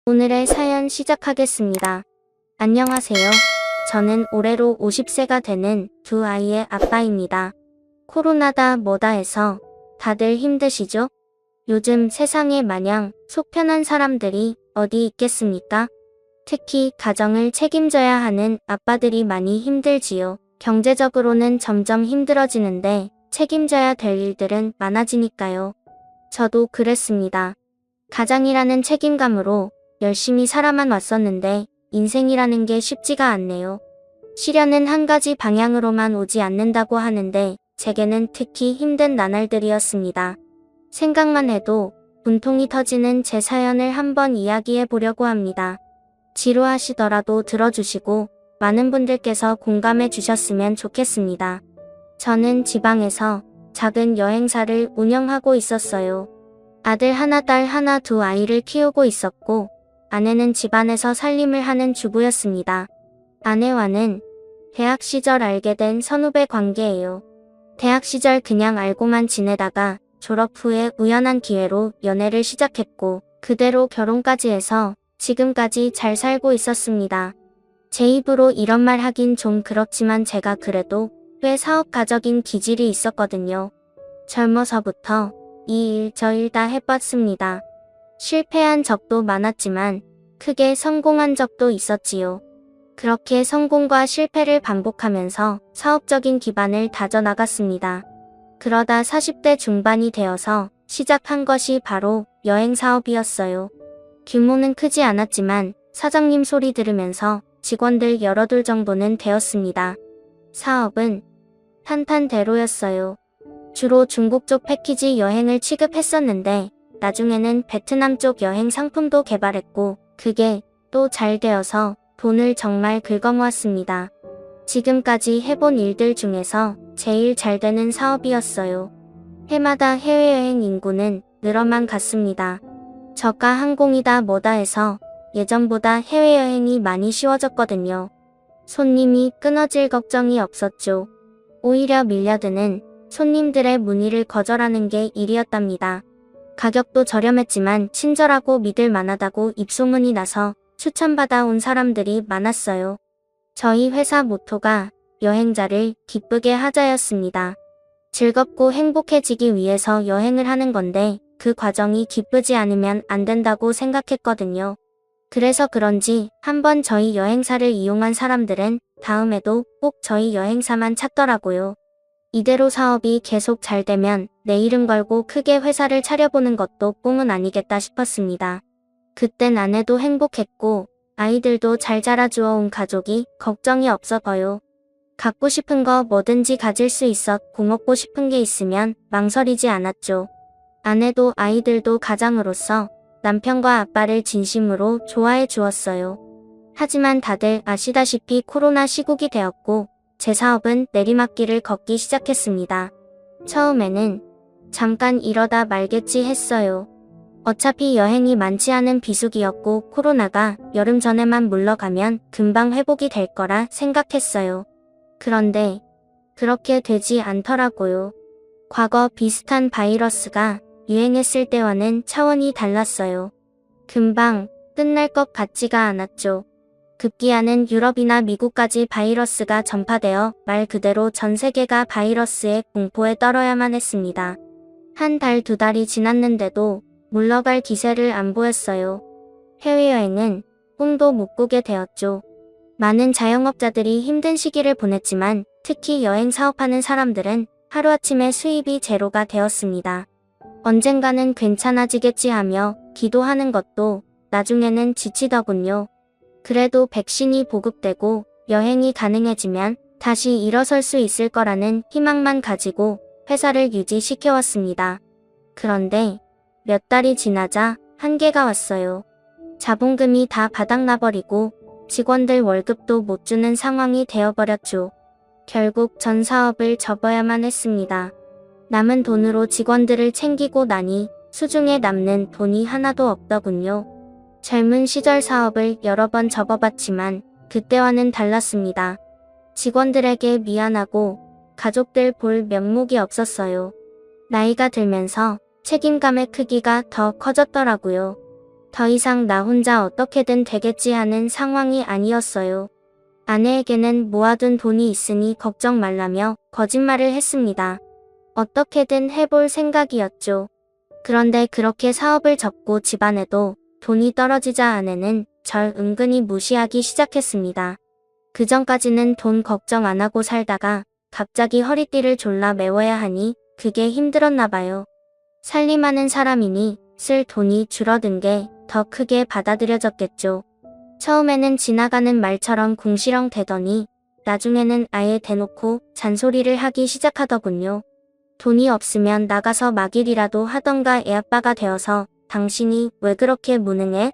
오늘의 사연 시작하겠습니다. 안녕하세요. 저는 올해로 50세가 되는 두 아이의 아빠입니다. 코로나다 뭐다 해서 다들 힘드시죠? 요즘 세상에 마냥 속 편한 사람들이 어디 있겠습니까? 특히 가정을 책임져야 하는 아빠들이 많이 힘들지요. 경제적으로는 점점 힘들어지는데 책임져야 될 일들은 많아지니까요. 저도 그랬습니다. 가장이라는 책임감으로 열심히 살아만 왔었는데 인생이라는 게 쉽지가 않네요. 시련은 한 가지 방향으로만 오지 않는다고 하는데 제게는 특히 힘든 나날들이었습니다. 생각만 해도 분통이 터지는 제 사연을 한번 이야기해 보려고 합니다. 지루하시더라도 들어주시고 많은 분들께서 공감해 주셨으면 좋겠습니다. 저는 지방에서 작은 여행사를 운영하고 있었어요. 아들 하나, 딸 하나, 두 아이를 키우고 있었고 아내는 집안에서 살림을 하는 주부였습니다. 아내와는 대학 시절 알게 된 선후배 관계예요. 대학 시절 그냥 알고만 지내다가 졸업 후에 우연한 기회로 연애를 시작했고 그대로 결혼까지 해서 지금까지 잘 살고 있었습니다. 제 입으로 이런 말 하긴 좀 그렇지만 제가 그래도 꽤 사업가적인 기질이 있었거든요. 젊어서부터 이 일 저 일 다 해봤습니다. 실패한 적도 많았지만 크게 성공한 적도 있었지요. 그렇게 성공과 실패를 반복하면서 사업적인 기반을 다져나갔습니다. 그러다 40대 중반이 되어서 시작한 것이 바로 여행 사업이었어요. 규모는 크지 않았지만 사장님 소리 들으면서 직원들 열어둘 정도는 되었습니다. 사업은 탄탄대로였어요. 주로 중국 쪽 패키지 여행을 취급했었는데 나중에는 베트남 쪽 여행 상품도 개발했고 그게 또 잘 되어서 돈을 정말 긁어모았습니다. 지금까지 해본 일들 중에서 제일 잘 되는 사업이었어요. 해마다 해외여행 인구는 늘어만 갔습니다. 저가 항공이다 뭐다 해서 예전보다 해외여행이 많이 쉬워졌거든요. 손님이 끊어질 걱정이 없었죠. 오히려 밀려드는 손님들의 문의를 거절하는 게 일이었답니다. 가격도 저렴했지만 친절하고 믿을 만하다고 입소문이 나서 추천받아 온 사람들이 많았어요. 저희 회사 모토가 여행자를 기쁘게 하자였습니다. 즐겁고 행복해지기 위해서 여행을 하는 건데 그 과정이 기쁘지 않으면 안 된다고 생각했거든요. 그래서 그런지 한번 저희 여행사를 이용한 사람들은 다음에도 꼭 저희 여행사만 찾더라고요. 이대로 사업이 계속 잘 되면 내 이름 걸고 크게 회사를 차려보는 것도 꿈은 아니겠다 싶었습니다. 그땐 아내도 행복했고 아이들도 잘 자라주어 온 가족이 걱정이 없어 보여. 갖고 싶은 거 뭐든지 가질 수 있어 고먹고 싶은 게 있으면 망설이지 않았죠. 아내도 아이들도 가장으로서 남편과 아빠를 진심으로 좋아해 주었어요. 하지만 다들 아시다시피 코로나 시국이 되었고 제 사업은 내리막길을 걷기 시작했습니다. 처음에는 잠깐 이러다 말겠지 했어요. 어차피 여행이 많지 않은 비수기였고 코로나가 여름 전에만 물러가면 금방 회복이 될 거라 생각했어요. 그런데 그렇게 되지 않더라고요. 과거 비슷한 바이러스가 유행했을 때와는 차원이 달랐어요. 금방 끝날 것 같지가 않았죠. 급기야는 유럽이나 미국까지 바이러스가 전파되어 말 그대로 전 세계가 바이러스의 공포에 떨어야만 했습니다. 한 달, 두 달이 지났는데도 물러갈 기세를 안 보였어요. 해외여행은 꿈도 못 꾸게 되었죠. 많은 자영업자들이 힘든 시기를 보냈지만 특히 여행 사업하는 사람들은 하루아침에 수입이 제로가 되었습니다. 언젠가는 괜찮아지겠지 하며 기도하는 것도 나중에는 지치더군요. 그래도 백신이 보급되고 여행이 가능해지면 다시 일어설 수 있을 거라는 희망만 가지고 회사를 유지시켜왔습니다. 그런데 몇 달이 지나자 한계가 왔어요. 자본금이 다 바닥나버리고 직원들 월급도 못 주는 상황이 되어버렸죠. 결국 전 사업을 접어야만 했습니다. 남은 돈으로 직원들을 챙기고 나니 수중에 남는 돈이 하나도 없더군요. 젊은 시절 사업을 여러 번 접어봤지만 그때와는 달랐습니다. 직원들에게 미안하고 가족들 볼 면목이 없었어요. 나이가 들면서 책임감의 크기가 더 커졌더라고요. 더 이상 나 혼자 어떻게든 되겠지 하는 상황이 아니었어요. 아내에게는 모아둔 돈이 있으니 걱정 말라며 거짓말을 했습니다. 어떻게든 해볼 생각이었죠. 그런데 그렇게 사업을 접고 집안에도 돈이 떨어지자 아내는 절 은근히 무시하기 시작했습니다. 그전까지는 돈 걱정 안 하고 살다가 갑자기 허리띠를 졸라 메워야 하니 그게 힘들었나 봐요. 살림하는 사람이니 쓸 돈이 줄어든 게 더 크게 받아들여졌겠죠. 처음에는 지나가는 말처럼 궁시렁 대더니 나중에는 아예 대놓고 잔소리를 하기 시작하더군요. 돈이 없으면 나가서 막일이라도 하던가 애아빠가 되어서 당신이 왜 그렇게 무능해?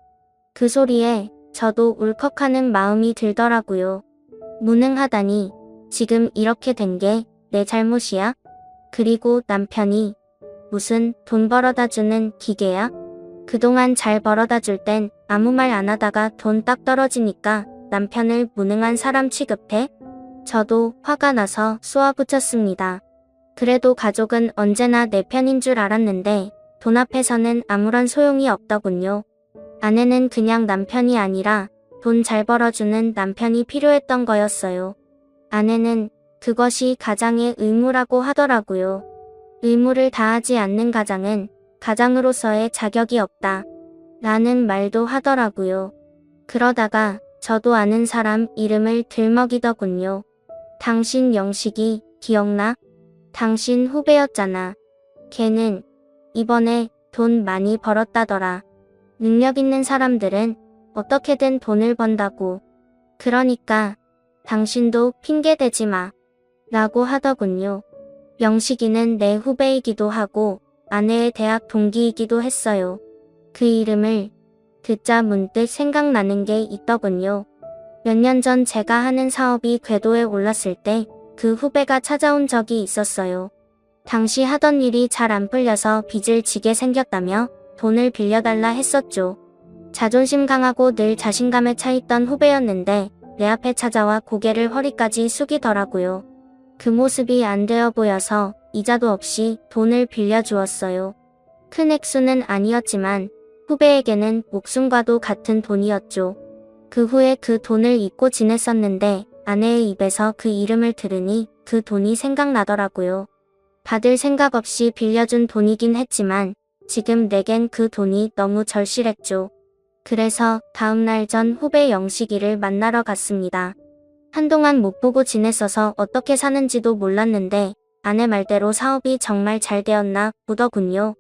그 소리에 저도 울컥하는 마음이 들더라고요. 무능하다니 지금 이렇게 된 게 내 잘못이야? 그리고 남편이 무슨 돈 벌어다 주는 기계야? 그동안 잘 벌어다 줄 땐 아무 말 안 하다가 돈 딱 떨어지니까 남편을 무능한 사람 취급해? 저도 화가 나서 쏘아붙였습니다. 그래도 가족은 언제나 내 편인 줄 알았는데 돈 앞에서는 아무런 소용이 없더군요. 아내는 그냥 남편이 아니라 돈 잘 벌어주는 남편이 필요했던 거였어요. 아내는 그것이 가장의 의무라고 하더라고요. 의무를 다하지 않는 가장은 가장으로서의 자격이 없다. 라는 말도 하더라고요. 그러다가 저도 아는 사람 이름을 들먹이더군요. 당신 영식이 기억나? 당신 후배였잖아. 걔는 이번에 돈 많이 벌었다더라. 능력 있는 사람들은 어떻게든 돈을 번다고. 그러니까 당신도 핑계 대지 마. 라고 하더군요. 영식이는 내 후배이기도 하고 아내의 대학 동기이기도 했어요. 그 이름을 듣자 문득 생각나는 게 있더군요. 몇 년 전 제가 하는 사업이 궤도에 올랐을 때 그 후배가 찾아온 적이 있었어요. 당시 하던 일이 잘 안 풀려서 빚을 지게 생겼다며 돈을 빌려달라 했었죠. 자존심 강하고 늘 자신감에 차있던 후배였는데 내 앞에 찾아와 고개를 허리까지 숙이더라고요. 그 모습이 안 되어 보여서 이자도 없이 돈을 빌려주었어요. 큰 액수는 아니었지만 후배에게는 목숨과도 같은 돈이었죠. 그 후에 그 돈을 잊고 지냈었는데 아내의 입에서 그 이름을 들으니 그 돈이 생각나더라고요. 받을 생각 없이 빌려준 돈이긴 했지만 지금 내겐 그 돈이 너무 절실했죠. 그래서 다음날 전 후배 영식이를 만나러 갔습니다. 한동안 못 보고 지냈어서 어떻게 사는지도 몰랐는데 아내 말대로 사업이 정말 잘 되었나 보더군요.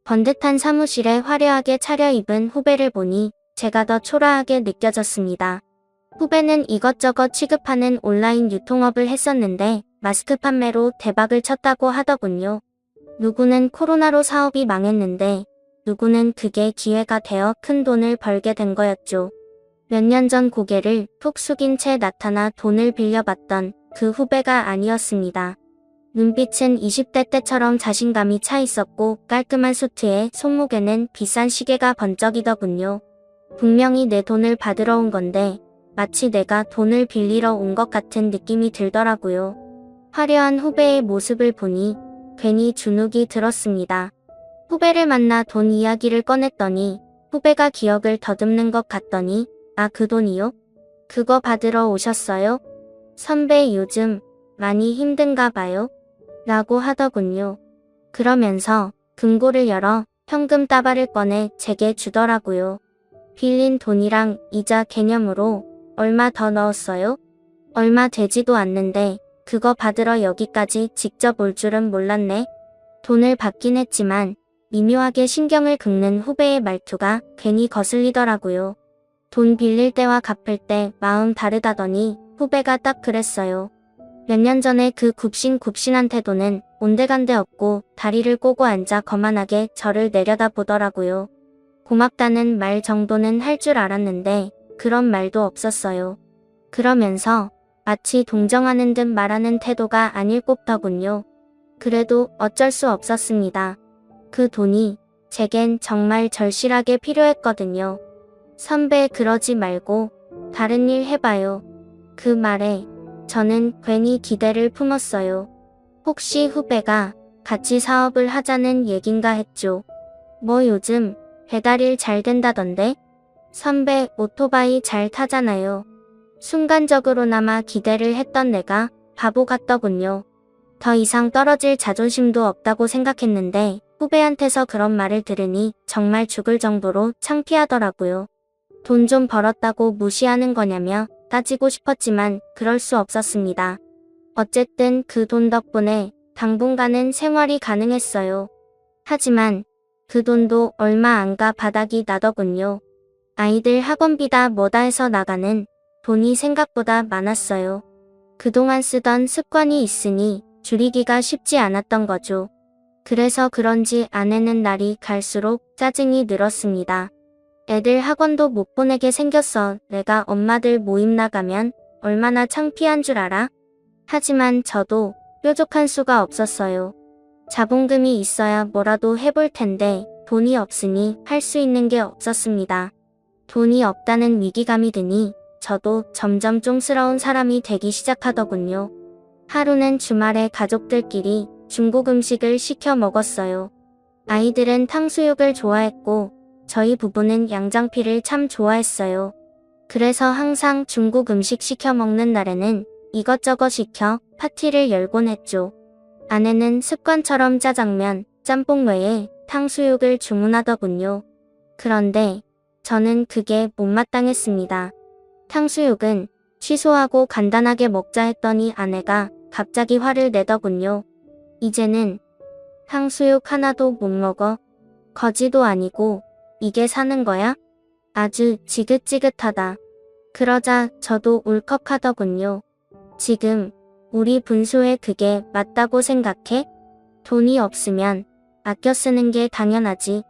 번듯한 사무실에 화려하게 차려입은 후배를 보니 제가 더 초라하게 느껴졌습니다. 후배는 이것저것 취급하는 온라인 유통업을 했었는데 마스크 판매로 대박을 쳤다고 하더군요. 누구는 코로나로 사업이 망했는데 누구는 그게 기회가 되어 큰 돈을 벌게 된 거였죠. 몇 년 전 고개를 푹 숙인 채 나타나 돈을 빌려봤던 그 후배가 아니었습니다. 눈빛은 20대 때처럼 자신감이 차 있었고 깔끔한 수트에 손목에는 비싼 시계가 번쩍이더군요. 분명히 내 돈을 받으러 온 건데 마치 내가 돈을 빌리러 온 것 같은 느낌이 들더라고요. 화려한 후배의 모습을 보니 괜히 주눅이 들었습니다. 후배를 만나 돈 이야기를 꺼냈더니 후배가 기억을 더듬는 것 같더니 아, 그 돈이요? 그거 받으러 오셨어요? 선배 요즘 많이 힘든가 봐요? 라고 하더군요. 그러면서 금고를 열어 현금 따발을 꺼내 제게 주더라고요. 빌린 돈이랑 이자 개념으로 얼마 더 넣었어요? 얼마 되지도 않는데 그거 받으러 여기까지 직접 올 줄은 몰랐네. 돈을 받긴 했지만 미묘하게 신경을 긁는 후배의 말투가 괜히 거슬리더라고요. 돈 빌릴 때와 갚을 때 마음 다르다더니 후배가 딱 그랬어요. 몇 년 전에 그 굽신굽신한 태도는 온데간데 없고 다리를 꼬고 앉아 거만하게 저를 내려다보더라고요. 고맙다는 말 정도는 할 줄 알았는데 그런 말도 없었어요. 그러면서 마치 동정하는 듯 말하는 태도가 아닐 꼽더군요. 그래도 어쩔 수 없었습니다. 그 돈이 제겐 정말 절실하게 필요했거든요. 선배 그러지 말고 다른 일 해봐요. 그 말에 저는 괜히 기대를 품었어요. 혹시 후배가 같이 사업을 하자는 얘긴가 했죠. 뭐 요즘 배달일 잘 된다던데? 선배 오토바이 잘 타잖아요. 순간적으로나마 기대를 했던 내가 바보 같더군요. 더 이상 떨어질 자존심도 없다고 생각했는데 후배한테서 그런 말을 들으니 정말 죽을 정도로 창피하더라고요. 돈 좀 벌었다고 무시하는 거냐며 따지고 싶었지만 그럴 수 없었습니다. 어쨌든 그 돈 덕분에 당분간은 생활이 가능했어요. 하지만 그 돈도 얼마 안 가 바닥이 나더군요. 아이들 학원비다 뭐다 해서 나가는 돈이 생각보다 많았어요. 그동안 쓰던 습관이 있으니 줄이기가 쉽지 않았던 거죠. 그래서 그런지 아내는 날이 갈수록 짜증이 늘었습니다. 애들 학원도 못 보내게 생겼어. 내가 엄마들 모임 나가면 얼마나 창피한 줄 알아? 하지만 저도 뾰족한 수가 없었어요. 자본금이 있어야 뭐라도 해볼 텐데 돈이 없으니 할 수 있는 게 없었습니다. 돈이 없다는 위기감이 드니 저도 점점 쫑스러운 사람이 되기 시작하더군요. 하루는 주말에 가족들끼리 중국 음식을 시켜 먹었어요. 아이들은 탕수육을 좋아했고 저희 부부는 양장피를 참 좋아했어요. 그래서 항상 중국 음식 시켜 먹는 날에는 이것저것 시켜 파티를 열곤 했죠. 아내는 습관처럼 짜장면, 짬뽕 외에 탕수육을 주문하더군요. 그런데 저는 그게 못마땅했습니다. 탕수육은 취소하고 간단하게 먹자 했더니 아내가 갑자기 화를 내더군요. 이제는 탕수육 하나도 못 먹어. 거지도 아니고 이게 사는 거야? 아주 지긋지긋하다. 그러자 저도 울컥하더군요. 지금 우리 분수에 그게 맞다고 생각해? 돈이 없으면 아껴 쓰는 게 당연하지.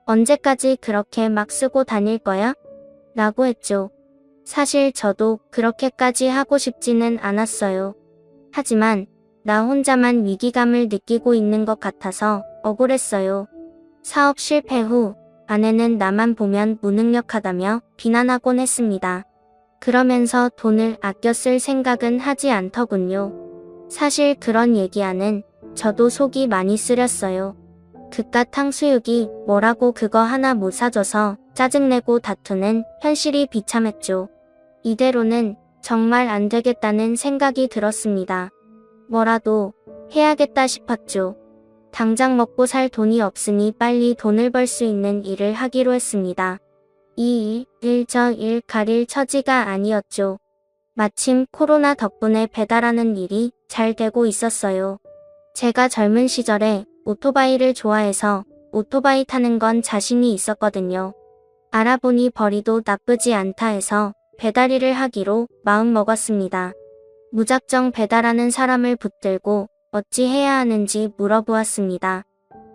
언제까지 그렇게 막 쓰고 다닐 거야? 라고 했죠. 사실 저도 그렇게까지 하고 싶지는 않았어요. 하지만 나 혼자만 위기감을 느끼고 있는 것 같아서 억울했어요. 사업 실패 후 아내는 나만 보면 무능력하다며 비난하곤 했습니다. 그러면서 돈을 아껴 쓸 생각은 하지 않더군요. 사실 그런 얘기하는 저도 속이 많이 쓰렸어요. 그깟 탕수육이 뭐라고 그거 하나 못 사줘서 짜증내고 다투는 현실이 비참했죠. 이대로는 정말 안 되겠다는 생각이 들었습니다. 뭐라도 해야겠다 싶었죠. 당장 먹고 살 돈이 없으니 빨리 돈을 벌 수 있는 일을 하기로 했습니다. 이 일, 저 일 가릴 처지가 아니었죠. 마침 코로나 덕분에 배달하는 일이 잘 되고 있었어요. 제가 젊은 시절에 오토바이를 좋아해서 오토바이 타는 건 자신이 있었거든요. 알아보니 벌이도 나쁘지 않다 해서 배달 일을 하기로 마음먹었습니다. 무작정 배달하는 사람을 붙들고 어찌 해야 하는지 물어보았습니다.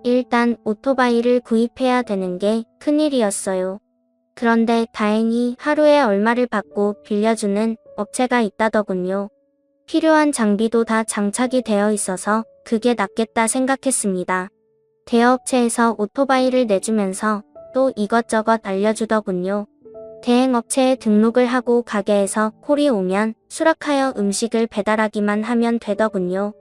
일단 오토바이를 구입해야 되는 게 큰일이었어요. 그런데 다행히 하루에 얼마를 받고 빌려주는 업체가 있다더군요. 필요한 장비도 다 장착이 되어 있어서 그게 낫겠다 생각했습니다. 대여업체에서 오토바이를 내주면서 또 이것저것 알려주더군요. 대행업체에 등록을 하고 가게에서 콜이 오면 수락하여 음식을 배달하기만 하면 되더군요.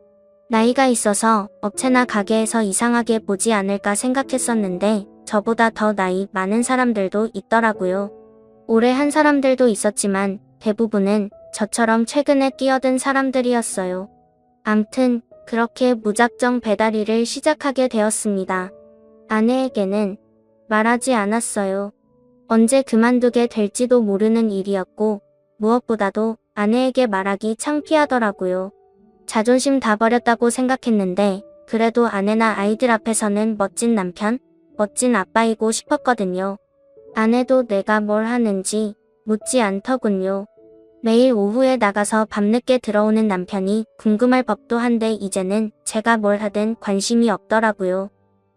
나이가 있어서 업체나 가게에서 이상하게 보지 않을까 생각했었는데 저보다 더 나이 많은 사람들도 있더라고요. 오래 한 사람들도 있었지만 대부분은 저처럼 최근에 끼어든 사람들이었어요. 암튼 그렇게 무작정 배달 일을 시작하게 되었습니다. 아내에게는 말하지 않았어요. 언제 그만두게 될지도 모르는 일이었고 무엇보다도 아내에게 말하기 창피하더라고요. 자존심 다 버렸다고 생각했는데 그래도 아내나 아이들 앞에서는 멋진 남편, 멋진 아빠이고 싶었거든요. 아내도 내가 뭘 하는지 묻지 않더군요. 매일 오후에 나가서 밤늦게 들어오는 남편이 궁금할 법도 한데 이제는 제가 뭘 하든 관심이 없더라고요.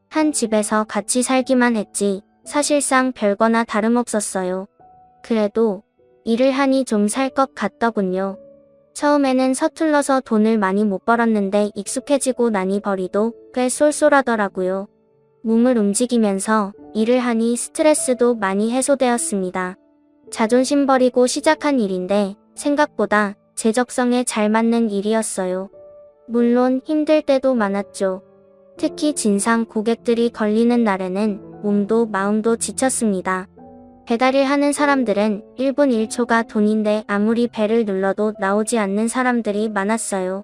한 집에서 같이 살기만 했지 사실상 별거나 다름없었어요. 그래도 일을 하니 좀 살 것 같더군요. 처음에는 서툴러서 돈을 많이 못 벌었는데 익숙해지고 나니 벌이도 꽤 쏠쏠하더라고요. 몸을 움직이면서 일을 하니 스트레스도 많이 해소되었습니다. 자존심 버리고 시작한 일인데 생각보다 제 적성에 잘 맞는 일이었어요. 물론 힘들 때도 많았죠. 특히 진상 고객들이 걸리는 날에는 몸도 마음도 지쳤습니다. 배달일 하는 사람들은 1분 1초가 돈인데 아무리 배를 눌러도 나오지 않는 사람들이 많았어요.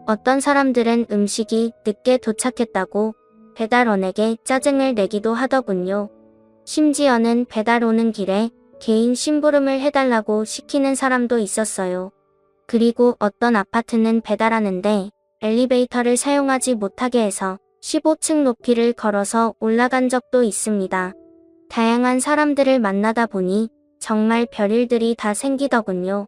어떤 사람들은 음식이 늦게 도착했다고 배달원에게 짜증을 내기도 하더군요. 심지어는 배달 오는 길에 개인 심부름을 해달라고 시키는 사람도 있었어요. 그리고 어떤 아파트는 배달하는데 엘리베이터를 사용하지 못하게 해서 15층 높이를 걸어서 올라간 적도 있습니다. 다양한 사람들을 만나다 보니 정말 별일들이 다 생기더군요.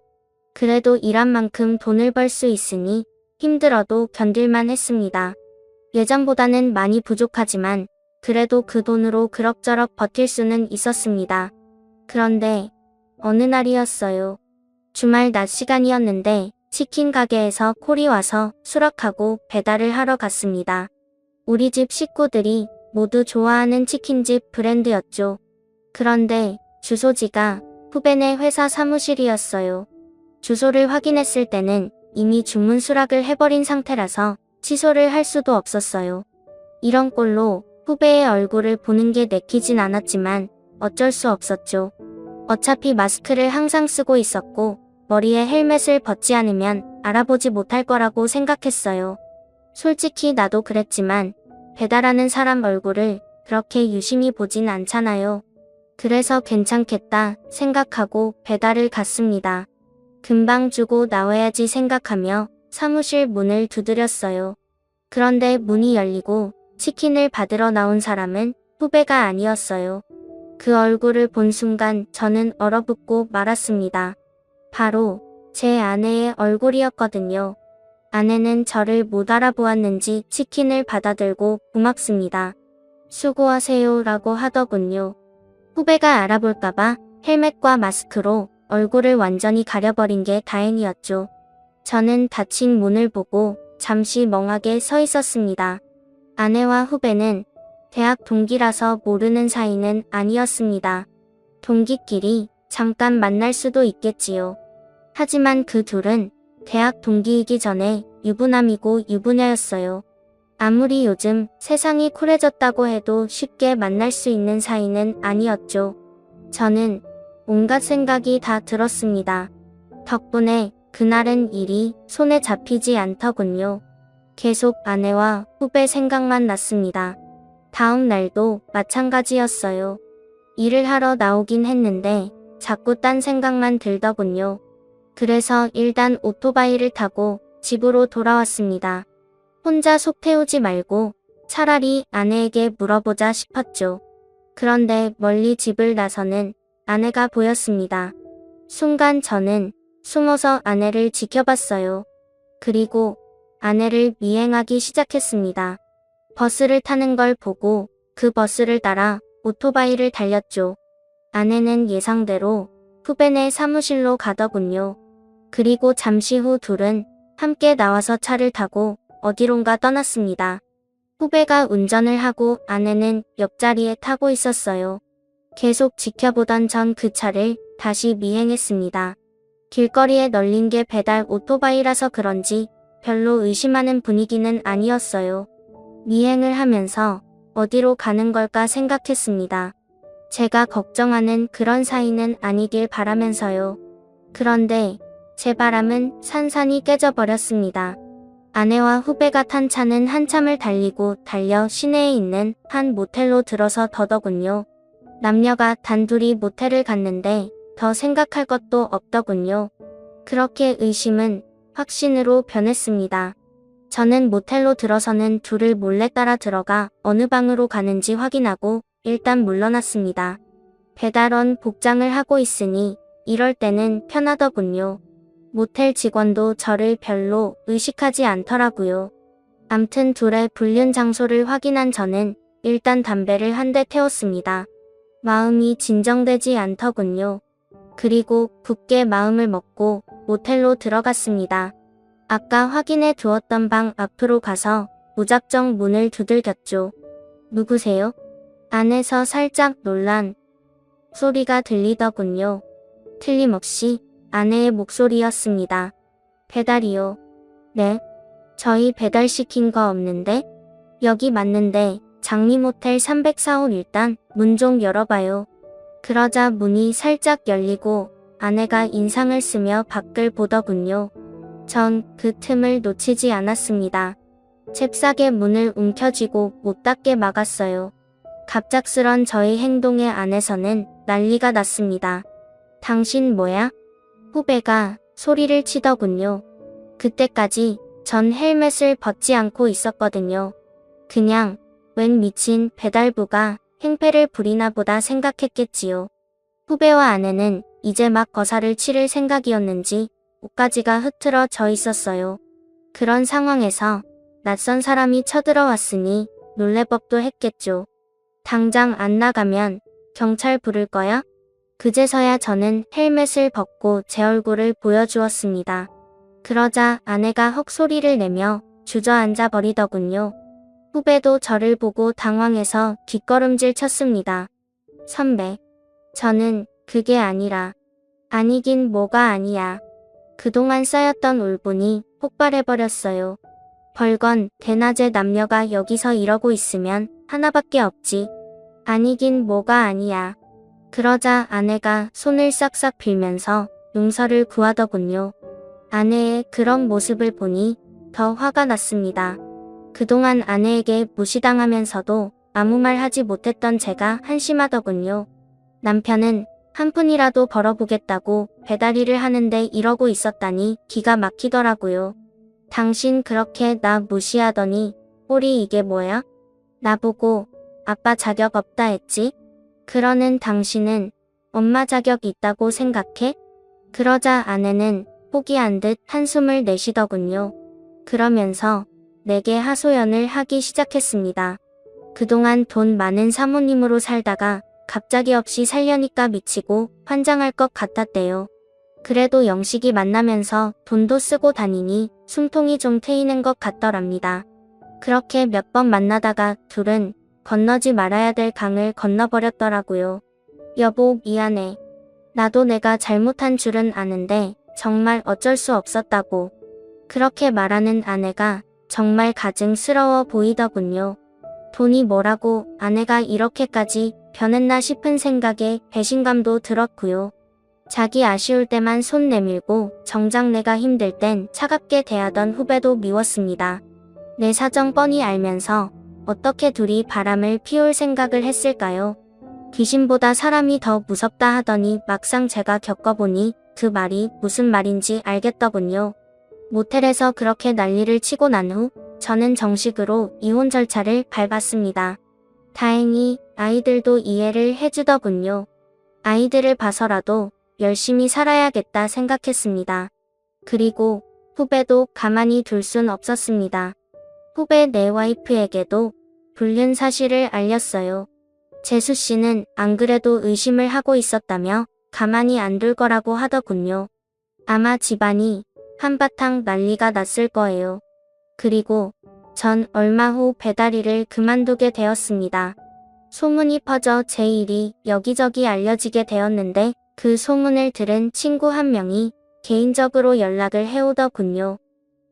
그래도 일한 만큼 돈을 벌 수 있으니 힘들어도 견딜만 했습니다. 예전보다는 많이 부족하지만 그래도 그 돈으로 그럭저럭 버틸 수는 있었습니다. 그런데 어느 날이었어요. 주말 낮 시간이었는데 치킨 가게에서 콜이 와서 수락하고 배달을 하러 갔습니다. 우리 집 식구들이 모두 좋아하는 치킨집 브랜드였죠. 그런데 주소지가 후배네 회사 사무실이었어요. 주소를 확인했을 때는 이미 주문 수락을 해버린 상태라서 취소를 할 수도 없었어요. 이런 꼴로 후배의 얼굴을 보는 게 내키진 않았지만 어쩔 수 없었죠. 어차피 마스크를 항상 쓰고 있었고 머리에 헬멧을 벗지 않으면 알아보지 못할 거라고 생각했어요. 솔직히 나도 그랬지만 배달하는 사람 얼굴을 그렇게 유심히 보진 않잖아요. 그래서 괜찮겠다 생각하고 배달을 갔습니다. 금방 주고 나와야지 생각하며 사무실 문을 두드렸어요. 그런데 문이 열리고 치킨을 받으러 나온 사람은 후배가 아니었어요. 그 얼굴을 본 순간 저는 얼어붙고 말았습니다. 바로 제 아내의 얼굴이었거든요. 아내는 저를 못 알아보았는지 치킨을 받아들고 고맙습니다. 수고하세요 라고 하더군요. 후배가 알아볼까봐 헬멧과 마스크로 얼굴을 완전히 가려버린 게 다행이었죠. 저는 닫힌 문을 보고 잠시 멍하게 서 있었습니다. 아내와 후배는 대학 동기라서 모르는 사이는 아니었습니다. 동기끼리 잠깐 만날 수도 있겠지요. 하지만 그 둘은 대학 동기이기 전에 유부남이고 유부녀였어요. 아무리 요즘 세상이 쿨해졌다고 해도 쉽게 만날 수 있는 사이는 아니었죠. 저는 온갖 생각이 다 들었습니다. 덕분에 그날은 일이 손에 잡히지 않더군요. 계속 아내와 후배 생각만 났습니다. 다음 날도 마찬가지였어요. 일을 하러 나오긴 했는데 자꾸 딴 생각만 들더군요. 그래서 일단 오토바이를 타고 집으로 돌아왔습니다. 혼자 속 태우지 말고 차라리 아내에게 물어보자 싶었죠. 그런데 멀리 집을 나서는 아내가 보였습니다. 순간 저는 숨어서 아내를 지켜봤어요. 그리고 아내를 미행하기 시작했습니다. 버스를 타는 걸 보고 그 버스를 따라 오토바이를 달렸죠. 아내는 예상대로 후배네 사무실로 가더군요. 그리고 잠시 후 둘은 함께 나와서 차를 타고 어디론가 떠났습니다. 후배가 운전을 하고 아내는 옆자리에 타고 있었어요. 계속 지켜보던 전 그 차를 다시 미행했습니다. 길거리에 널린 게 배달 오토바이라서 그런지 별로 의심하는 분위기는 아니었어요. 미행을 하면서 어디로 가는 걸까 생각했습니다. 제가 걱정하는 그런 사이는 아니길 바라면서요. 그런데 제 바람은 산산이 깨져버렸습니다. 아내와 후배가 탄 차는 한참을 달리고 달려 시내에 있는 한 모텔로 들어서 더더군요. 남녀가 단둘이 모텔을 갔는데 더 생각할 것도 없더군요. 그렇게 의심은 확신으로 변했습니다. 저는 모텔로 들어서는 둘을 몰래 따라 들어가 어느 방으로 가는지 확인하고 일단 물러났습니다. 배달원 복장을 하고 있으니 이럴 때는 편하더군요. 모텔 직원도 저를 별로 의식하지 않더라고요. 암튼 둘의 불륜 장소를 확인한 저는 일단 담배를 한 대 태웠습니다. 마음이 진정되지 않더군요. 그리고 굳게 마음을 먹고 모텔로 들어갔습니다. 아까 확인해 두었던 방 앞으로 가서 무작정 문을 두들겼죠. 누구세요? 안에서 살짝 놀란 소리가 들리더군요. 틀림없이 아내의 목소리였습니다. 배달이요. 네. 저희 배달시킨 거 없는데? 여기 맞는데 장림호텔 304호 일단 문 좀 열어봐요. 그러자 문이 살짝 열리고 아내가 인상을 쓰며 밖을 보더군요. 전 그 틈을 놓치지 않았습니다. 잽싸게 문을 움켜쥐고 못 닫게 막았어요. 갑작스런 저희 행동에 안에서는 난리가 났습니다. 당신 뭐야? 후배가 소리를 치더군요. 그때까지 전 헬멧을 벗지 않고 있었거든요. 그냥 웬 미친 배달부가 행패를 부리나 보다 생각했겠지요. 후배와 아내는 이제 막 거사를 치를 생각이었는지 옷가지가 흐트러 져 있었어요. 그런 상황에서 낯선 사람이 쳐들어왔으니 놀래법도 했겠죠. 당장 안 나가면 경찰 부를 거야? 그제서야 저는 헬멧을 벗고 제 얼굴을 보여주었습니다. 그러자 아내가 헉소리를 내며 주저앉아 버리더군요. 후배도 저를 보고 당황해서 뒷걸음질 쳤습니다. 선배, 저는 그게 아니라. 아니긴 뭐가 아니야. 그동안 쌓였던 울분이 폭발해버렸어요. 벌건 대낮에 남녀가 여기서 이러고 있으면 하나밖에 없지. 아니긴 뭐가 아니야. 그러자 아내가 손을 싹싹 빌면서 용서를 구하더군요. 아내의 그런 모습을 보니 더 화가 났습니다. 그동안 아내에게 무시당하면서도 아무 말 하지 못했던 제가 한심하더군요. 남편은 한 푼이라도 벌어보겠다고 배달일을 하는데 이러고 있었다니 기가 막히더라고요. 당신 그렇게 나 무시하더니 꼴이 이게 뭐야? 나보고 아빠 자격 없다 했지? 그러는 당신은 엄마 자격 있다고 생각해? 그러자 아내는 포기한 듯 한숨을 내쉬더군요. 그러면서 내게 하소연을 하기 시작했습니다. 그동안 돈 많은 사모님으로 살다가 갑자기 없이 살려니까 미치고 환장할 것 같았대요. 그래도 영식이 만나면서 돈도 쓰고 다니니 숨통이 좀 트이는 것 같더랍니다. 그렇게 몇 번 만나다가 둘은 건너지 말아야 될 강을 건너버렸더라고요. 여보, 미안해. 나도 내가 잘못한 줄은 아는데 정말 어쩔 수 없었다고. 그렇게 말하는 아내가 정말 가증스러워 보이더군요. 돈이 뭐라고 아내가 이렇게까지 변했나 싶은 생각에 배신감도 들었고요. 자기 아쉬울 때만 손 내밀고 정작 내가 힘들 땐 차갑게 대하던 후배도 미웠습니다. 내 사정 뻔히 알면서 어떻게 둘이 바람을 피울 생각을 했을까요? 귀신보다 사람이 더 무섭다 하더니 막상 제가 겪어보니 그 말이 무슨 말인지 알겠더군요. 모텔에서 그렇게 난리를 치고 난 후 저는 정식으로 이혼 절차를 밟았습니다. 다행히 아이들도 이해를 해주더군요. 아이들을 봐서라도 열심히 살아야겠다 생각했습니다. 그리고 후배도 가만히 둘 순 없었습니다. 후배 내 와이프에게도 불륜 사실을 알렸어요. 재수 씨는 안 그래도 의심을 하고 있었다며 가만히 안 둘 거라고 하더군요. 아마 집안이 한바탕 난리가 났을 거예요. 그리고 전 얼마 후 배달일을 그만두게 되었습니다. 소문이 퍼져 제 일이 여기저기 알려지게 되었는데 그 소문을 들은 친구 한 명이 개인적으로 연락을 해오더군요.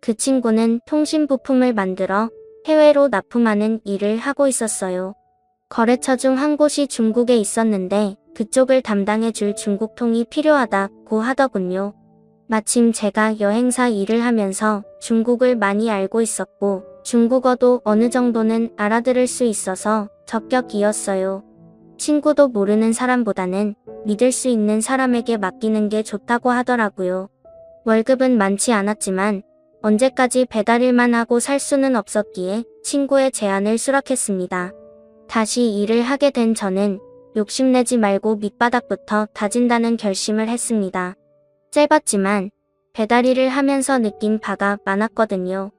그 친구는 통신 부품을 만들어 해외로 납품하는 일을 하고 있었어요. 거래처 중 한 곳이 중국에 있었는데 그쪽을 담당해줄 중국통이 필요하다고 하더군요. 마침 제가 여행사 일을 하면서 중국을 많이 알고 있었고 중국어도 어느 정도는 알아들을 수 있어서 적격이었어요. 친구도 모르는 사람보다는 믿을 수 있는 사람에게 맡기는 게 좋다고 하더라고요. 월급은 많지 않았지만 언제까지 배달일만 하고 살 수는 없었기에 친구의 제안을 수락했습니다. 다시 일을 하게 된 저는 욕심내지 말고 밑바닥부터 다진다는 결심을 했습니다. 짧았지만 배달일을 하면서 느낀 바가 많았거든요.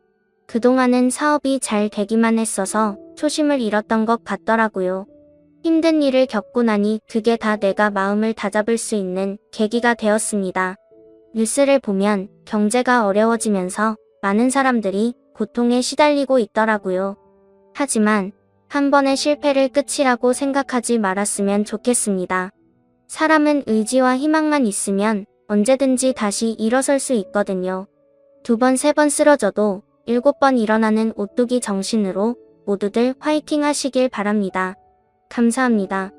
그동안은 사업이 잘 되기만 했어서 초심을 잃었던 것 같더라고요. 힘든 일을 겪고 나니 그게 다 내가 마음을 다잡을 수 있는 계기가 되었습니다. 뉴스를 보면 경제가 어려워지면서 많은 사람들이 고통에 시달리고 있더라고요. 하지만 한 번의 실패를 끝이라고 생각하지 말았으면 좋겠습니다. 사람은 의지와 희망만 있으면 언제든지 다시 일어설 수 있거든요. 2번, 3번 쓰러져도 7번 일어나는 오뚜기 정신으로 모두들 화이팅 하시길 바랍니다. 감사합니다.